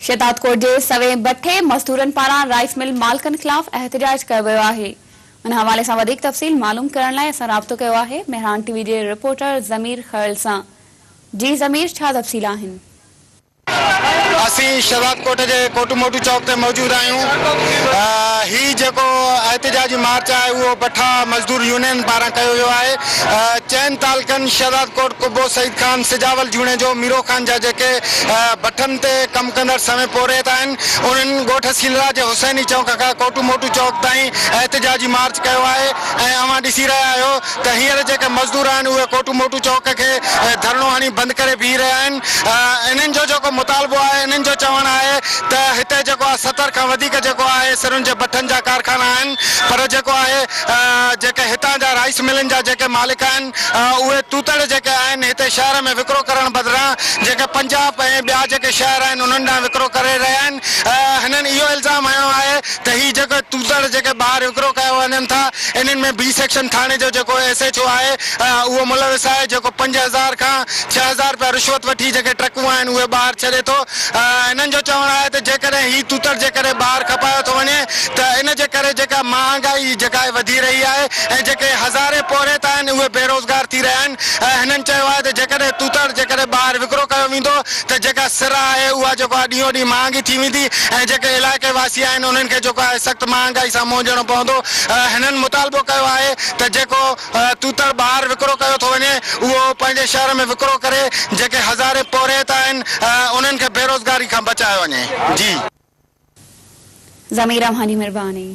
शहदादकोट जे सवे बठे मज़दूरनि पारां राइस मिल मालिकनि खिलाफ़ एहतिजाज कयो वियो आहे। उन हवाले सां वधीक तफ़सील मालूम करण लाइ असां राब्तो कयो आहे मेहरान टीवी जे रिपोर्टर ज़मीर खयल सां। जी ज़मीर, छा तफ़सील आहिनि? असीं शहदादकोट जे कोटमोटू चौक ते मौजूद आहियूं। ही जेको एहतिजाजी मार्च आहे उहो बठा मज़दूर यूनियन पारां कयो वियो आहे। चइनि तालुकनि शहदादकोट कुबो सईद खान सिजावल जूणे जो मीरो खान जा जेके बठनि ते कमु कंदड़ समय पोरेत आहिनि, उन्हनि ॻोठ सीलरा जे हुसैनी चौक खां कोटमोटू चौक ताईं एहतिजाजी मार्च कयो आहे। ऐं अवां ॾिसी रहिया आहियो त हींअर जेके मज़दूर आहिनि उहे कोटमोटू चौक खे धरणो हणी बंदि करे बीह रहिया आहिनि। इन्हनि जो जेको मुतालबो आहे, इन्हनि जो चवणु आहे त हिते जेको आहे 70 खां वधीक जेको आहे सिरुनि जे बठनि जा कारखाना आहिनि, पर जेको आहे जेके हितां जा राइस मिलनि जा जेके मालिक आहिनि उहे तूतड़ जेके आहिनि हिते शहर में विकिरो करण बदिरां जेके पंजाब ऐं ॿिया जेके शहर आहिनि उन्हनि ॾांहुं विकिरो करे रहिया आहिनि। हिननि इहो इल्ज़ाम हयो आहे त ही जेके तूतड़ जेके ॿाहिरि विकिरो कयो वञनि था, इन्हनि में बी सेक्शन थाणे जो जेको SHO आहे उहो मुलविस आहे, जेको 5000 खां 6000 रुपया रिश्वत वठी जेके ट्रकूं आहिनि उहे ॿाहिरि छॾे थो। इन्हनि जो चवणु आहे त जेकॾहिं ही तूतड़ जेकॾहिं ॿाहिरि खपायो थो वञे त इन जे करे जेका महांगाई जेका आहे वधी रही आहे ऐं जेके हज़ारे पोरेत आहिनि उहे बेरोज़गार थी रहिया आहिनि। हिननि चयो आहे त जेकॾहिं तूतड़ जेकॾहिं ॿाहिरि विकिरो कयो वेंदो त जेका सिर आहे उहा जेको आहे ॾींहों ॾींहुं महांगी थी वेंदी ऐं जेके इलाइक़े वासी आहिनि उन्हनि खे जेको आहे सख़्तु महांगाई सां मोझणो पवंदो। हिननि मुतालबो कयो आहे त जेको तूतड़ ॿाहिरि विकिरो कयो थो वञे उहो पंहिंजे शहर में विकिरो करे जेके हज़ारे पोरेत आहिनि उन्हनि खे बेरोज़गारी खां बचायो वञे। जी ज़मीर, अव्हांजी महिरबानी।